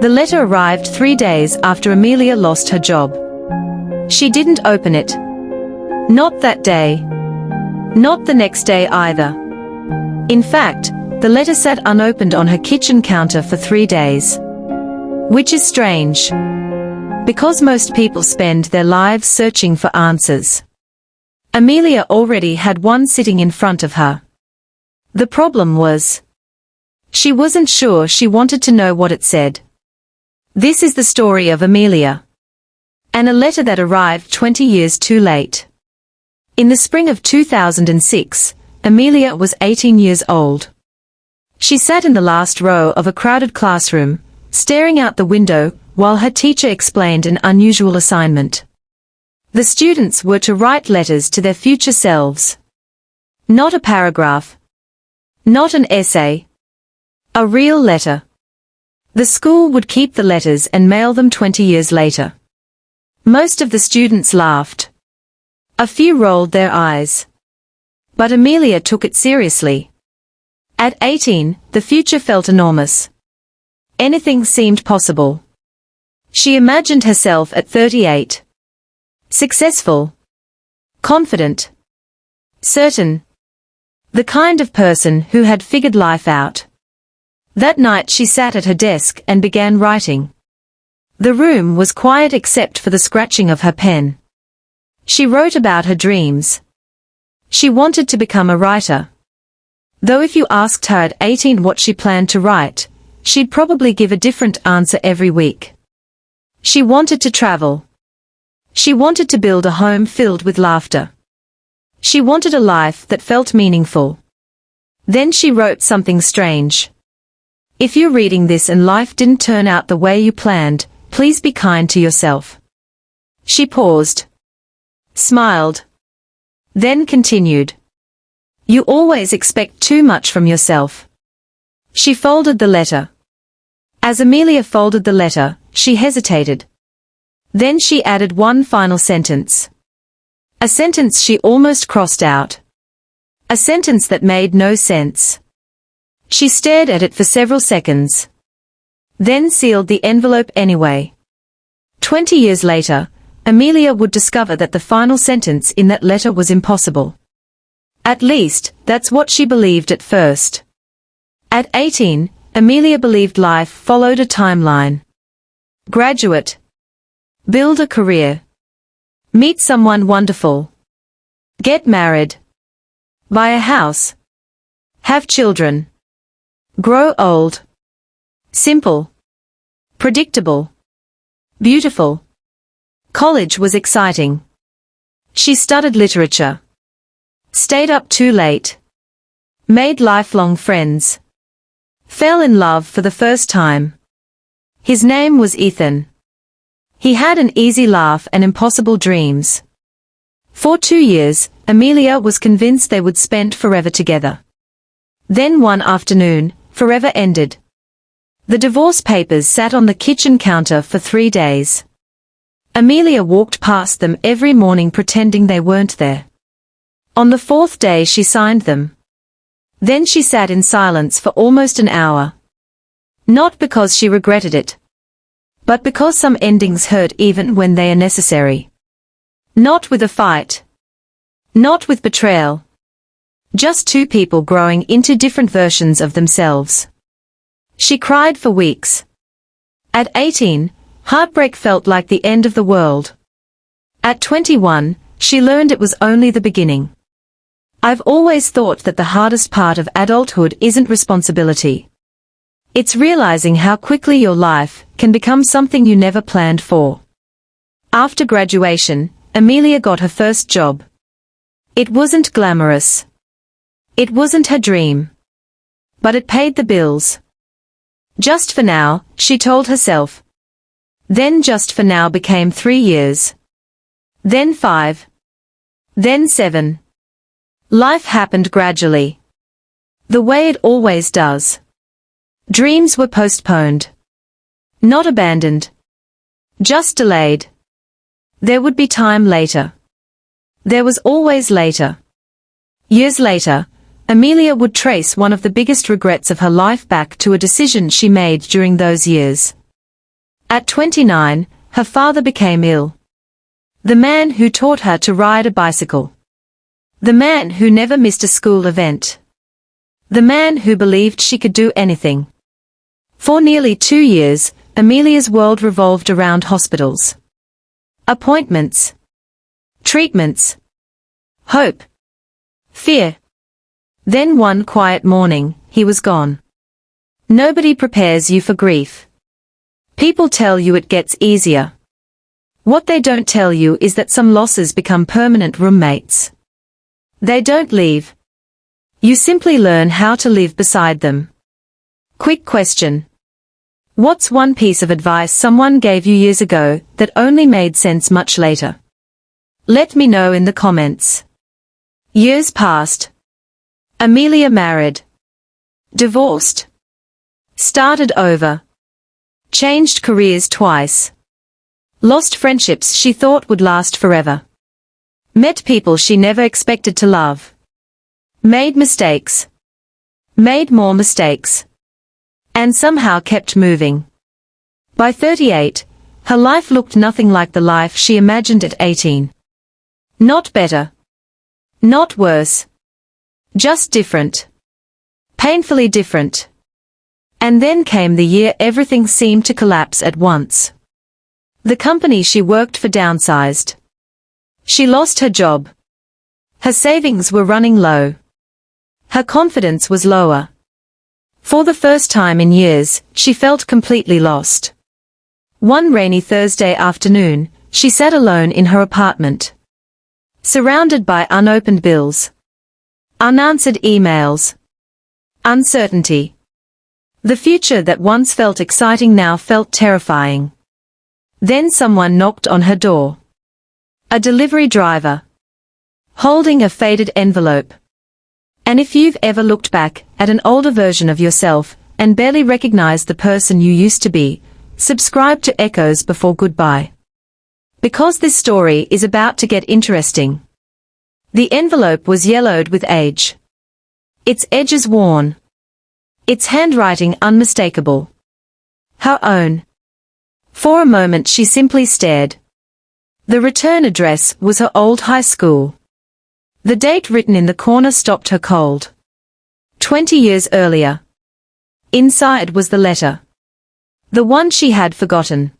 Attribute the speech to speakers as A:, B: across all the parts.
A: The letter arrived 3 days after Amelia lost her job. She didn't open it. Not that day. Not the next day either. In fact, the letter sat unopened on her kitchen counter for 3 days. Which is strange. Because most people spend their lives searching for answers. Amelia already had one sitting in front of her. The problem was, she wasn't sure she wanted to know what it said. This is the story of Amelia. And a letter that arrived 20 years too late. In the spring of 2006, Amelia was 18 years old. She sat in the last row of a crowded classroom, staring out the window while her teacher explained an unusual assignment. The students were to write letters to their future selves. Not a paragraph. Not an essay. A real letter. The school would keep the letters and mail them 20 years later. Most of the students laughed. A few rolled their eyes. But Amelia took it seriously. At 18, the future felt enormous. Anything seemed possible. She imagined herself at 38. Successful. Confident. Certain. The kind of person who had figured life out. That night she sat at her desk and began writing. The room was quiet except for the scratching of her pen. She wrote about her dreams. She wanted to become a writer. Though if you asked her at 18 what she planned to write, she'd probably give a different answer every week. She wanted to travel. She wanted to build a home filled with laughter. She wanted a life that felt meaningful. Then she wrote something strange. If you're reading this and life didn't turn out the way you planned, please be kind to yourself. She paused. Smiled. Then continued. You always expect too much from yourself. She folded the letter. As Amelia folded the letter, she hesitated. Then she added one final sentence. A sentence she almost crossed out. A sentence that made no sense. She stared at it for several seconds. Then sealed the envelope anyway. 20 years later, Amelia would discover that the final sentence in that letter was impossible. At least, that's what she believed at first. At 18, Amelia believed life followed a timeline. Graduate. Build a career. Meet someone wonderful. Get married. Buy a house. Have children. Grow old. Simple. Predictable. Beautiful. College was exciting. She studied literature. Stayed up too late. Made lifelong friends. Fell in love for the first time. His name was Ethan. He had an easy laugh and impossible dreams. For 2 years, Amelia was convinced they would spend forever together. Then one afternoon, forever ended. The divorce papers sat on the kitchen counter for 3 days. Amelia walked past them every morning pretending they weren't there. On the 4th day she signed them. Then she sat in silence for almost an hour. Not because she regretted it. But because some endings hurt even when they are necessary. Not with a fight. Not with betrayal. Just two people growing into different versions of themselves. She cried for weeks. At 18, heartbreak felt like the end of the world. At 21, she learned it was only the beginning. I've always thought that the hardest part of adulthood isn't responsibility. It's realizing how quickly your life can become something you never planned for. After graduation, Amelia got her first job. It wasn't glamorous. It wasn't her dream. But it paid the bills. Just for now, she told herself. Then just for now became 3 years. Then 5. Then 7. Life happened gradually. The way it always does. Dreams were postponed. Not abandoned. Just delayed. There would be time later. There was always later. Years later, Amelia would trace one of the biggest regrets of her life back to a decision she made during those years. At 29, her father became ill. The man who taught her to ride a bicycle. The man who never missed a school event. The man who believed she could do anything. For nearly 2 years, Amelia's world revolved around hospitals. Appointments. Treatments. Hope. Fear. Then one quiet morning, he was gone. Nobody prepares you for grief. People tell you it gets easier. What they don't tell you is that some losses become permanent roommates. They don't leave. You simply learn how to live beside them. Quick question. What's one piece of advice someone gave you years ago that only made sense much later? Let me know in the comments. Years passed. Amelia married. Divorced. Started over. Changed careers twice. Lost friendships she thought would last forever. Met people she never expected to love. Made mistakes. Made more mistakes. And somehow kept moving. By 38, her life looked nothing like the life she imagined at 18. Not better. Not worse. Just different. Painfully different. And then came the year everything seemed to collapse at once. The company she worked for downsized. She lost her job. Her savings were running low. Her confidence was lower. For the first time in years, she felt completely lost. One rainy Thursday afternoon, she sat alone in her apartment. Surrounded by unopened bills. Unanswered emails. Uncertainty. The future that once felt exciting now felt terrifying. Then someone knocked on her door. A delivery driver. Holding a faded envelope. And if you've ever looked back at an older version of yourself and barely recognized the person you used to be, subscribe to Echoes Before Goodbye. Because this story is about to get interesting. The envelope was yellowed with age. Its edges worn. Its handwriting unmistakable. Her own. For a moment she simply stared. The return address was her old high school. The date written in the corner stopped her cold. 20 years earlier. Inside was the letter. The one she had forgotten.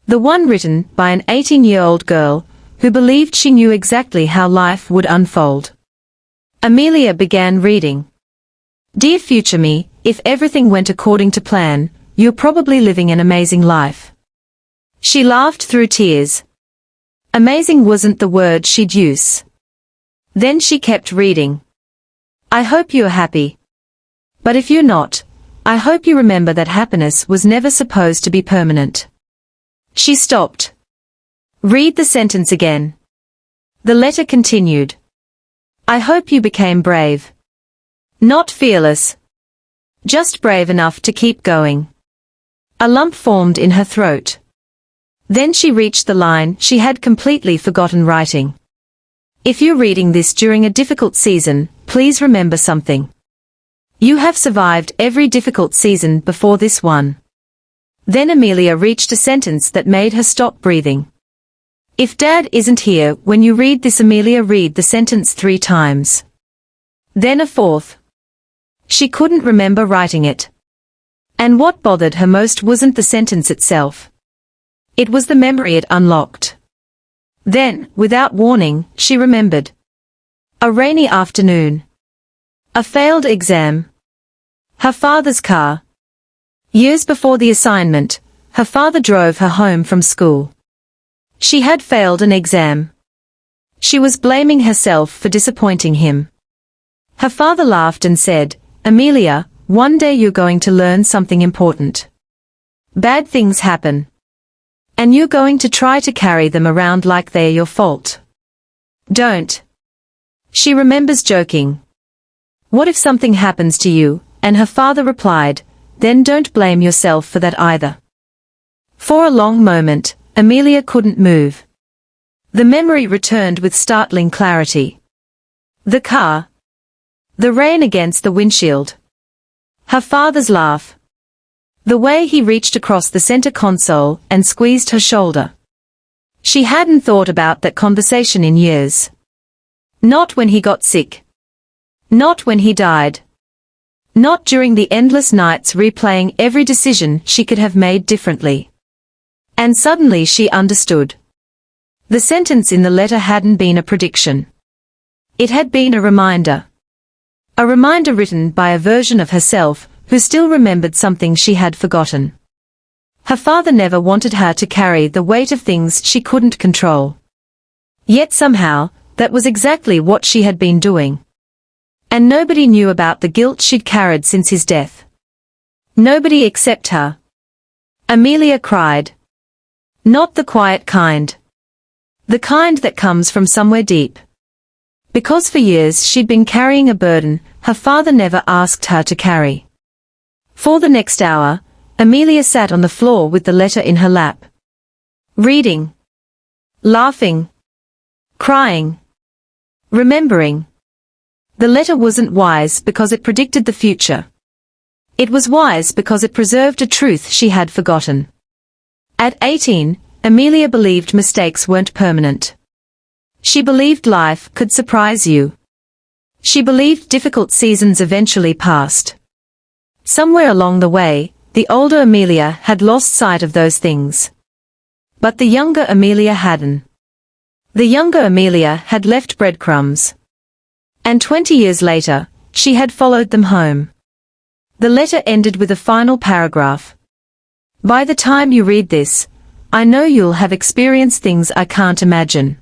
A: The one written by an 18-year-old girl who believed she knew exactly how life would unfold. Amelia began reading. Dear future me, if everything went according to plan, you're probably living an amazing life. She laughed through tears. Amazing wasn't the word she'd use. Then she kept reading. I hope you're happy. But if you're not, I hope you remember that happiness was never supposed to be permanent. She stopped. Read the sentence again. The letter continued. I hope you became brave. Not fearless. Just brave enough to keep going. A lump formed in her throat. Then she reached the line she had completely forgotten writing. If you're reading this during a difficult season, please remember something. You have survived every difficult season before this one. Then Amelia reached a sentence that made her stop breathing. If Dad isn't here when you read this, Amelia, read the sentence 3 times. Then a 4th. She couldn't remember writing it. And what bothered her most wasn't the sentence itself. It was the memory it unlocked. Then, without warning, she remembered. A rainy afternoon. A failed exam. Her father's car. Years before the assignment, her father drove her home from school. She had failed an exam. She was blaming herself for disappointing him. Her father laughed and said, Amelia, one day you're going to learn something important. Bad things happen. And you're going to try to carry them around like they're your fault. Don't. She remembers joking. What if something happens to you? And her father replied, then don't blame yourself for that either. For a long moment, Amelia couldn't move. The memory returned with startling clarity. The car. The rain against the windshield. Her father's laugh. The way he reached across the center console and squeezed her shoulder. She hadn't thought about that conversation in years. Not when he got sick. Not when he died. Not during the endless nights replaying every decision she could have made differently. And suddenly she understood. The sentence in the letter hadn't been a prediction. It had been a reminder. A reminder written by a version of herself who still remembered something she had forgotten. Her father never wanted her to carry the weight of things she couldn't control. Yet somehow, that was exactly what she had been doing. And nobody knew about the guilt she'd carried since his death. Nobody except her. Amelia cried. Not the quiet kind. The kind that comes from somewhere deep. Because for years she'd been carrying a burden her father never asked her to carry. For the next hour, Amelia sat on the floor with the letter in her lap. Reading. Laughing. Crying. Remembering. The letter wasn't wise because it predicted the future. It was wise because it preserved a truth she had forgotten. At 18, Amelia believed mistakes weren't permanent. She believed life could surprise you. She believed difficult seasons eventually passed. Somewhere along the way, the older Amelia had lost sight of those things. But the younger Amelia hadn't. The younger Amelia had left breadcrumbs. And 20 years later, she had followed them home. The letter ended with a final paragraph. By the time you read this, I know you'll have experienced things I can't imagine.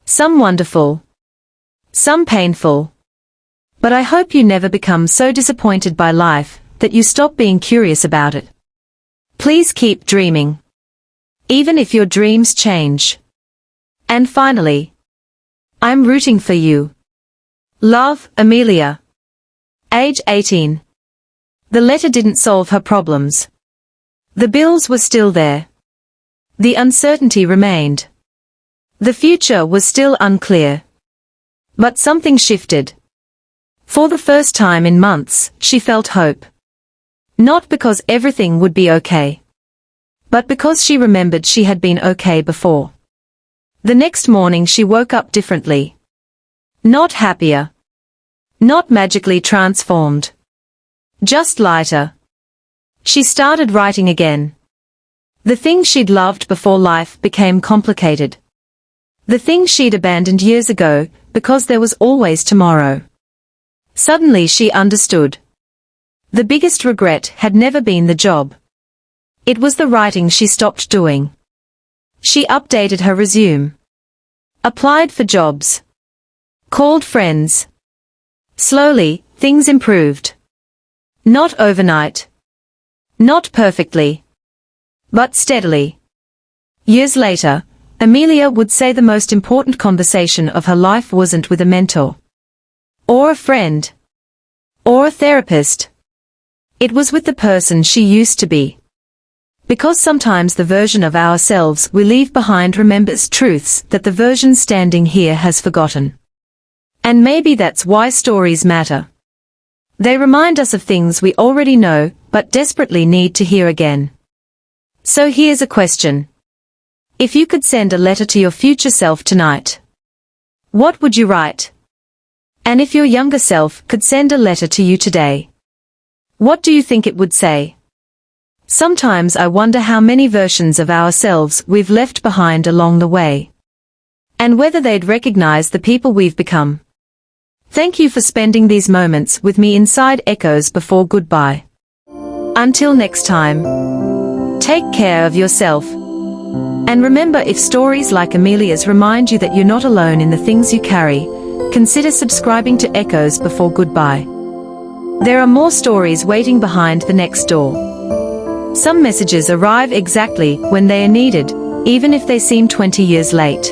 A: Some wonderful. Some painful. But I hope you never become so disappointed by life that you stop being curious about it. Please keep dreaming. Even if your dreams change. And finally, I'm rooting for you. Love, Amelia. Age 18. The letter didn't solve her problems. The bills were still there. The uncertainty remained. The future was still unclear. But something shifted. For the first time in months, she felt hope. Not because everything would be okay. But because she remembered she had been okay before. The next morning she woke up differently. Not happier. Not magically transformed. Just lighter. She started writing again. The things she'd loved before life became complicated. The things she'd abandoned years ago, because there was always tomorrow. Suddenly she understood. The biggest regret had never been the job. It was the writing she stopped doing. She updated her resume. Applied for jobs. Called friends. Slowly, things improved. Not overnight. Not perfectly. But steadily. Years later, Amelia would say the most important conversation of her life wasn't with a mentor. Or a friend. Or a therapist. It was with the person she used to be. Because sometimes the version of ourselves we leave behind remembers truths that the version standing here has forgotten. And maybe that's why stories matter. They remind us of things we already know, but desperately need to hear again. So here's a question. If you could send a letter to your future self tonight, what would you write? And if your younger self could send a letter to you today, what do you think it would say? Sometimes I wonder how many versions of ourselves we've left behind along the way. And whether they'd recognize the people we've become. Thank you for spending these moments with me inside Echoes Before Goodbye. Until next time, take care of yourself. And remember, if stories like Amelia's remind you that you're not alone in the things you carry, consider subscribing to Echoes Before Goodbye. There are more stories waiting behind the next door. Some messages arrive exactly when they are needed, even if they seem 20 years late.